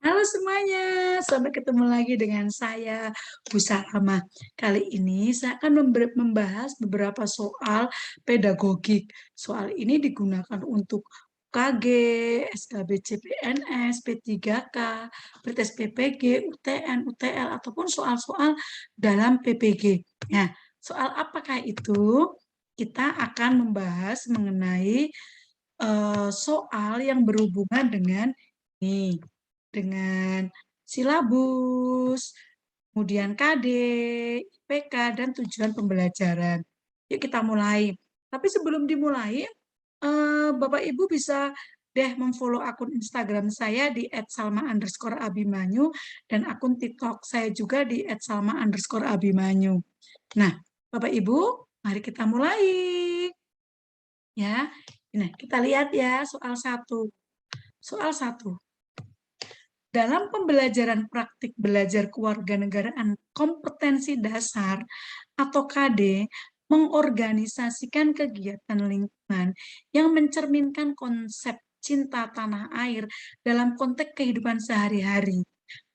Halo semuanya, sampai ketemu lagi dengan saya, Bu Salama. Kali ini saya akan membahas beberapa soal pedagogik. Soal ini digunakan untuk UKG, SKB CPNS, P3K, Pretest PPG, UTN, UTL, ataupun soal-soal dalam PPG. Nah, soal apakah itu? Kita akan membahas mengenai soal yang berhubungan dengan ini, dengan silabus, kemudian KD, IPK, dan tujuan pembelajaran. Yuk kita mulai. Tapi sebelum dimulai, Bapak Ibu bisa deh memfollow akun Instagram saya di @salma_abimanyu dan akun TikTok saya juga di @salma_abimanyu. Nah, Bapak Ibu, mari kita mulai. Ya, nah kita lihat ya soal 1. Soal 1. Dalam pembelajaran praktik belajar kewarganegaraan kompetensi dasar atau KD, mengorganisasikan kegiatan lingkungan yang mencerminkan konsep cinta tanah air dalam konteks kehidupan sehari-hari.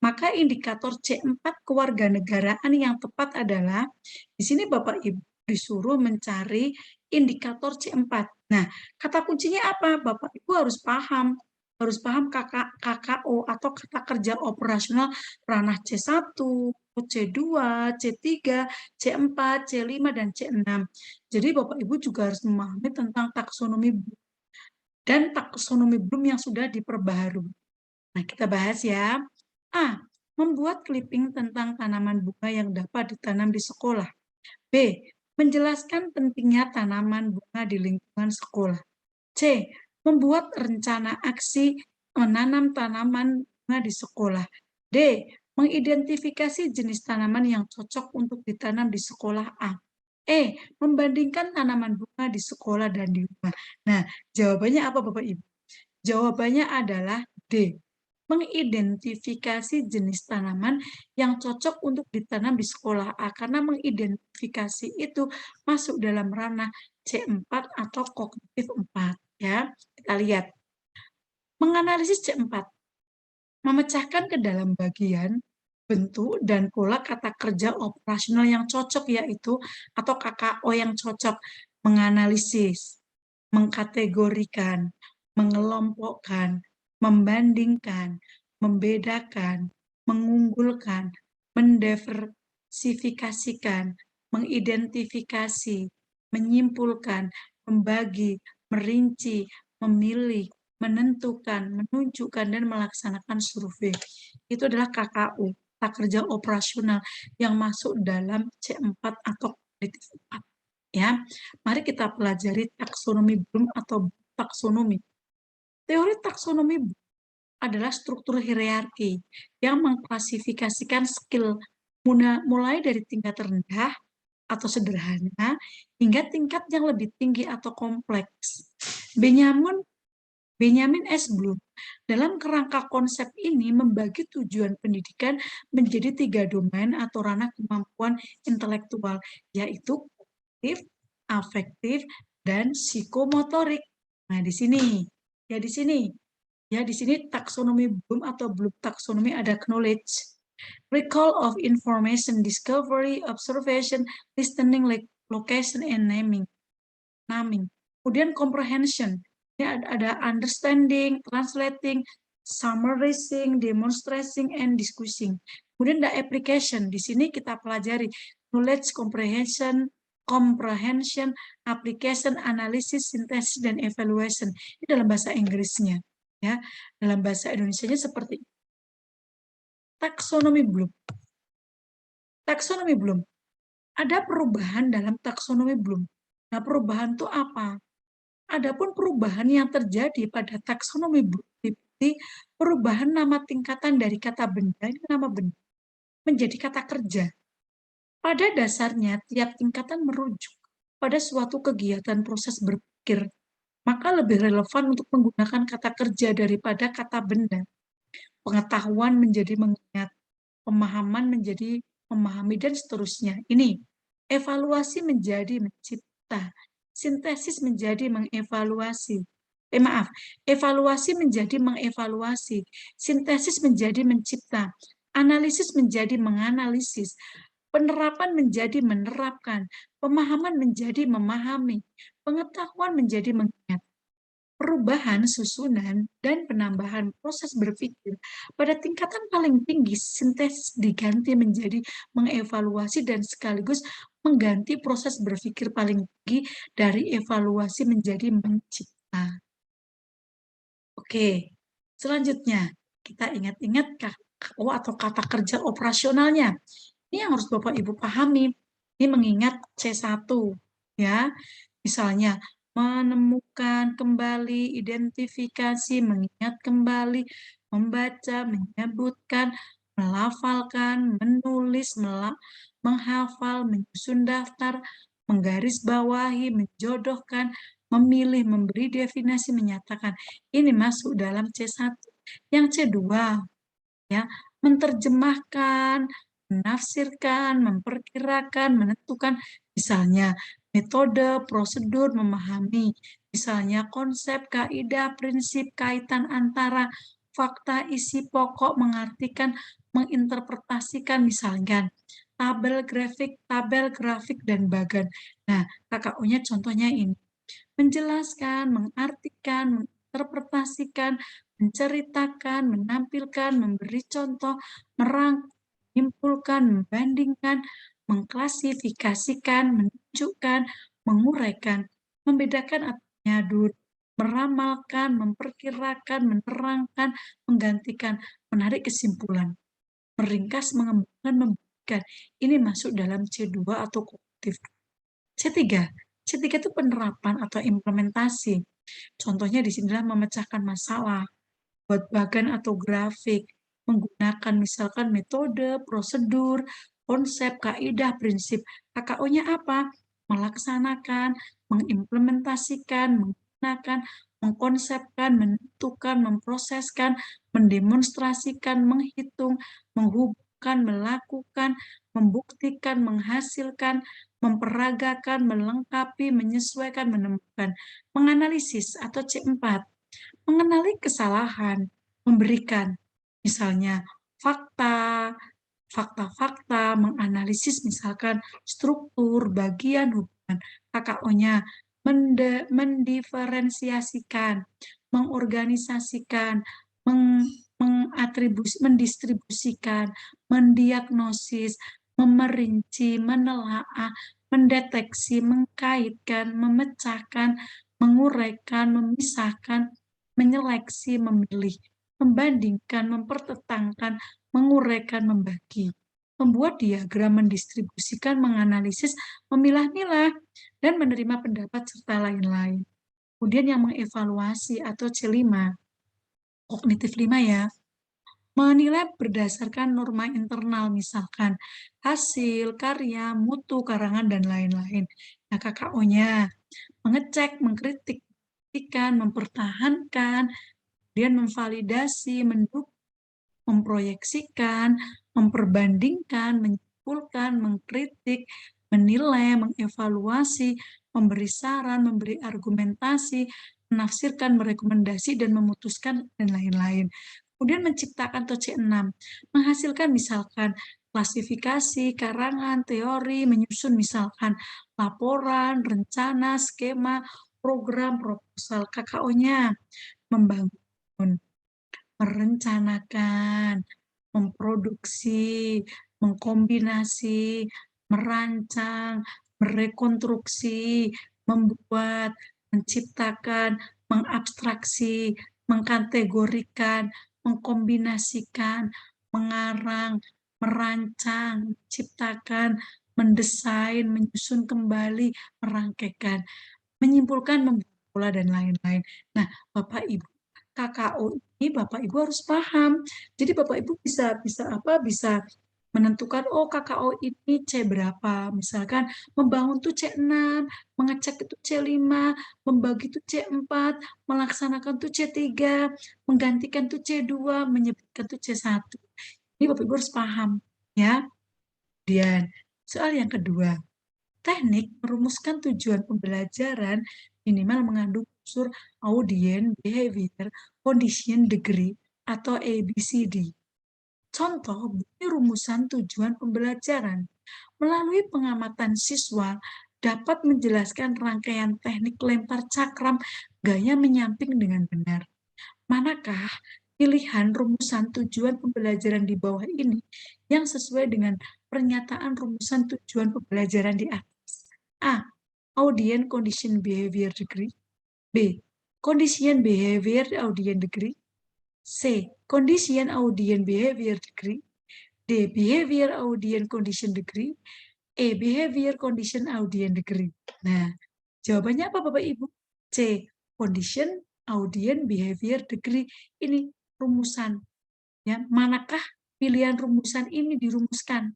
Maka indikator C4 kewarganegaraan yang tepat adalah, di sini Bapak Ibu disuruh mencari indikator C4. Nah, kata kuncinya apa? Bapak Ibu harus paham KKO atau kata kerja operasional ranah C1, C2, C3, C4, C5, dan C6. Jadi Bapak Ibu juga harus memahami tentang taksonomi dan taksonomi Bloom yang sudah diperbaharui. Nah, kita bahas ya. A. Membuat clipping tentang tanaman bunga yang dapat ditanam di sekolah. B. Menjelaskan pentingnya tanaman bunga di lingkungan sekolah. C. Membuat rencana aksi menanam tanaman bunga di sekolah. D. Mengidentifikasi jenis tanaman yang cocok untuk ditanam di sekolah A. E. Membandingkan tanaman bunga di sekolah dan di rumah. Nah, jawabannya apa Bapak Ibu? Jawabannya adalah D. Mengidentifikasi jenis tanaman yang cocok untuk ditanam di sekolah A, karena mengidentifikasi itu masuk dalam ranah C4 atau kognitif 4. Ya, kita lihat. Menganalisis C4, memecahkan ke dalam bagian bentuk dan pola kata kerja operasional yang cocok, yaitu atau KKO yang cocok. Menganalisis, mengkategorikan, mengelompokkan, membandingkan, membedakan, mengunggulkan, mendiversifikasikan, mengidentifikasi, menyimpulkan, membagi, merinci, memilih, menentukan, menunjukkan, dan melaksanakan survei. Itu adalah KKU, kata kerja operasional yang masuk dalam C4 atau kognitif 4. Ya, mari kita pelajari taksonomi Bloom atau taksonomi. Teori taksonomi adalah struktur hierarki yang mengklasifikasikan skill mulai dari tingkat rendah atau sederhana hingga tingkat yang lebih tinggi atau kompleks. Benjamin S. Bloom dalam kerangka konsep ini membagi tujuan pendidikan menjadi 3 domain atau ranah kemampuan intelektual, yaitu kognitif, afektif, dan psikomotorik. Nah, di sini, di sini taksonomi Bloom atau Bloom taksonomi ada knowledge, recall of information, discovery, observation, listening, location, and naming. Kemudian comprehension, ini ada understanding, translating, summarizing, demonstrating, and discussing. Kemudian ada application, di sini kita pelajari knowledge comprehension, application, analysis, synthesis, dan evaluation. Ini dalam bahasa Inggrisnya. Ya, dalam bahasa Indonesianya seperti taksonomi Bloom. Taksonomi Bloom. Ada perubahan dalam taksonomi Bloom. Nah, perubahan itu apa? Adapun perubahan yang terjadi pada taksonomi Bloom meliputi perubahan nama tingkatan dari kata benda, ini nama benda, menjadi kata kerja. Pada dasarnya, tiap tingkatan merujuk pada suatu kegiatan proses berpikir, maka lebih relevan untuk menggunakan kata kerja daripada kata benda. Pengetahuan menjadi mengingat, pemahaman menjadi memahami, dan seterusnya. Ini, evaluasi menjadi mencipta, sintesis menjadi mengevaluasi, Evaluasi menjadi mengevaluasi, sintesis menjadi mencipta, analisis menjadi menganalisis, penerapan menjadi menerapkan, pemahaman menjadi memahami, pengetahuan menjadi mengingat. Perubahan susunan dan penambahan proses berpikir pada tingkatan paling tinggi, sintesis diganti menjadi mengevaluasi dan sekaligus mengganti proses berpikir paling tinggi dari evaluasi menjadi mencipta. Oke, selanjutnya kita ingat-ingat KO atau kata kerja operasionalnya. Ini yang harus Bapak Ibu pahami. Ini mengingat C1 ya. Misalnya menemukan kembali, identifikasi, mengingat kembali, membaca, menyebutkan, melafalkan, menulis, menghafal, menyusun daftar, menggarisbawahi, menjodohkan, memilih, memberi definisi, menyatakan. Ini masuk dalam C1. Yang C2 ya, menerjemahkan, menafsirkan, memperkirakan, menentukan, misalnya metode, prosedur, memahami, misalnya konsep, kaidah, prinsip, kaitan antara fakta, isi pokok, mengartikan, menginterpretasikan, misalkan tabel grafik, dan bagan. Nah, KKU-nya contohnya ini. Menjelaskan, mengartikan, menginterpretasikan, menceritakan, menampilkan, memberi contoh, merangkum, menyimpulkan, membandingkan, mengklasifikasikan, menunjukkan, menguraikan, membedakan atau menyadut, meramalkan, memperkirakan, menerangkan, menggantikan, menarik kesimpulan, meringkas, mengembangkan, memberikan. Ini masuk dalam C2 atau kognitif. C3. C3 itu penerapan atau implementasi. Contohnya di sinilah memecahkan masalah, buat bagan atau grafik, menggunakan misalkan metode, prosedur, konsep, kaidah, prinsip. KKO-nya apa? Melaksanakan, mengimplementasikan, menggunakan, mengkonsepkan, menentukan, memproseskan, mendemonstrasikan, menghitung, menghubungkan, melakukan, membuktikan, menghasilkan, memperagakan, melengkapi, menyesuaikan, menemukan. Menganalisis atau C4, mengenali kesalahan, memberikan, misalnya fakta, fakta-fakta, menganalisis misalkan struktur, bagian, hubungan. KKO-nya mendiferensiasikan, mengorganisasikan, mendistribusikan, mendiagnosis, memerinci, menelaah, mendeteksi, mengkaitkan, memecahkan, menguraikan, memisahkan, menyeleksi, memilih, membandingkan, mempertentangkan, menguraikan, membagi, membuat diagram, mendistribusikan, menganalisis, memilah-milah, dan menerima pendapat serta lain-lain. Kemudian yang mengevaluasi atau C5, kognitif 5 ya, menilai berdasarkan norma internal, misalkan hasil, karya, mutu, karangan, dan lain-lain. Nah, KKO-nya mengecek, mengkritik, mempertahankan, kemudian memvalidasi, mendukung, memproyeksikan, memperbandingkan, menyimpulkan, mengkritik, menilai, mengevaluasi, memberi saran, memberi argumentasi, menafsirkan, merekomendasi, dan memutuskan, dan lain-lain. Kemudian menciptakan atau C6, menghasilkan misalkan klasifikasi, karangan, teori, menyusun misalkan laporan, rencana, skema, program, proposal. KKO-nya membangun, merencanakan, memproduksi, mengkombinasi, merancang, merekonstruksi, membuat, menciptakan, mengabstraksi, mengkategorikan, mengkombinasikan, mengarang, merancang, menciptakan, mendesain, menyusun kembali, merangkaikan, menyimpulkan, membuat pola, dan lain-lain. Nah, Bapak Ibu, KKO ini Bapak Ibu harus paham. Jadi Bapak Ibu bisa menentukan, oh KKO ini C berapa. Misalkan membangun tuh C6, mengecek itu C5, membagi itu C4, melaksanakan tuh C3, menggantikan tuh C2, menyebutkan tuh C1. Ini Bapak Ibu harus paham ya. Kemudian soal yang kedua, teknik merumuskan tujuan pembelajaran minimal mengandung unsur audien, behavior, condition, degree, atau ABCD. Contoh bukti rumusan tujuan pembelajaran. Melalui pengamatan siswa dapat menjelaskan rangkaian teknik lempar cakram gaya menyamping dengan benar. Manakah pilihan rumusan tujuan pembelajaran di bawah ini yang sesuai dengan pernyataan rumusan tujuan pembelajaran di atas? A. Audient Condition Behavior Degree. B. Condition Behavior Audient Degree. C. Condition Audient Behavior Degree. D. Behavior Audient Condition Degree. E. Behavior Condition Audient Degree. Nah, jawabannya apa Bapak Ibu? C. Condition Audient Behavior Degree. Ini rumusan. Ya, manakah pilihan rumusan ini dirumuskan?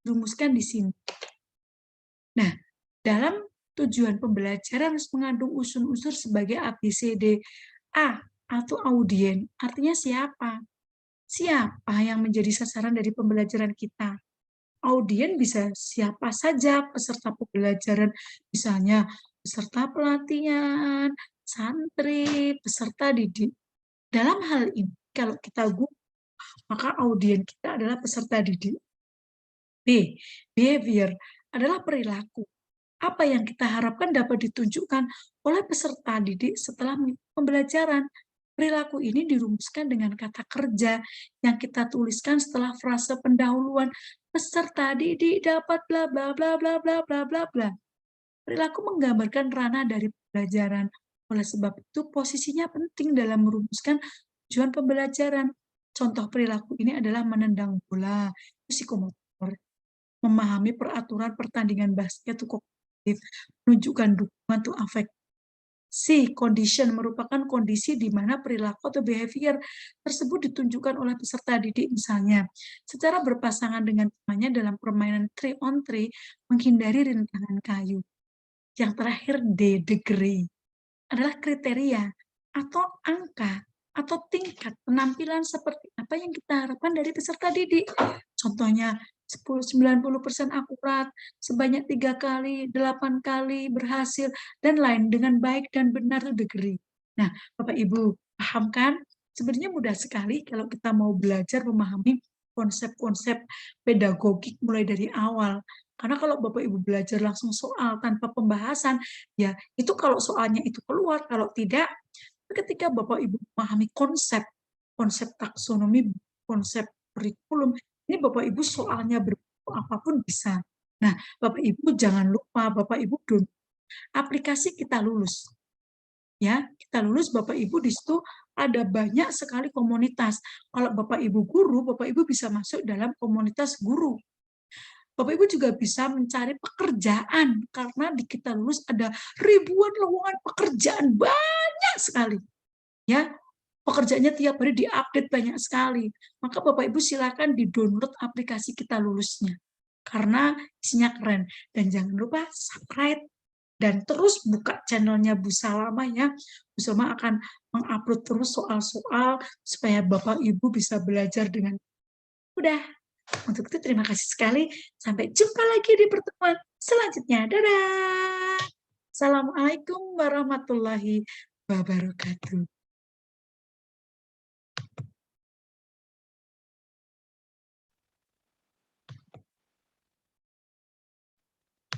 Rumuskan di sini. Nah, dalam tujuan pembelajaran harus mengandung unsur-unsur sebagai ABCD. A atau audien, artinya siapa? Siapa yang menjadi sasaran dari pembelajaran kita? Audien bisa siapa saja peserta pembelajaran, misalnya peserta pelatihan, santri, peserta didik. Dalam hal ini, kalau kita Google, maka audien kita adalah peserta didik. B. Behavior adalah perilaku. Apa yang kita harapkan dapat ditunjukkan oleh peserta didik setelah pembelajaran. Perilaku ini dirumuskan dengan kata kerja yang kita tuliskan setelah frase pendahuluan. Peserta didik dapat bla bla bla bla bla bla bla bla. Perilaku menggambarkan ranah dari pembelajaran. Oleh sebab itu, posisinya penting dalam merumuskan tujuan pembelajaran. Contoh perilaku ini adalah menendang bola, psikomotor, memahami peraturan pertandingan basket itu kognitif, menunjukkan dukungan itu afektif. C. Condition merupakan kondisi di mana perilaku atau behavior tersebut ditunjukkan oleh peserta didik, misalnya secara berpasangan dengan temannya dalam permainan 3 on 3 menghindari rintangan kayu. Yang terakhir D. Degree adalah kriteria atau angka atau tingkat penampilan seperti apa yang kita harapkan dari peserta didik. Contohnya 90% akurat, sebanyak 3 kali, 8 kali berhasil, dan lain dengan baik dan benar itu degree. Nah, Bapak Ibu, paham kan? Sebenarnya mudah sekali kalau kita mau belajar memahami konsep-konsep pedagogik mulai dari awal. Karena kalau Bapak Ibu belajar langsung soal tanpa pembahasan, ya itu kalau soalnya itu keluar, kalau tidak, ketika Bapak Ibu memahami konsep, konsep taksonomi, konsep kurikulum, ini Bapak Ibu soalnya berbentuk apapun bisa. Nah, Bapak Ibu jangan lupa, Bapak Ibu aplikasi Kita Lulus. Ya, Kita Lulus Bapak Ibu di situ ada banyak sekali komunitas. Kalau Bapak Ibu guru, Bapak Ibu bisa masuk dalam komunitas guru. Bapak Ibu juga bisa mencari pekerjaan karena di Kita Lulus ada ribuan lowongan pekerjaan, banyak sekali. Ya, pekerjaannya tiap hari diupdate banyak sekali. Maka Bapak Ibu silakan di-download aplikasi Kita Lulusnya. Karena isinya keren. Dan jangan lupa subscribe dan terus buka channelnya Bu Salama ya. Bu Salama akan mengupload terus soal-soal supaya Bapak Ibu bisa belajar dengan mudah. Untuk itu terima kasih sekali. Sampai jumpa lagi di pertemuan selanjutnya. Dadah. Assalamualaikum warahmatullahi wabarakatuh.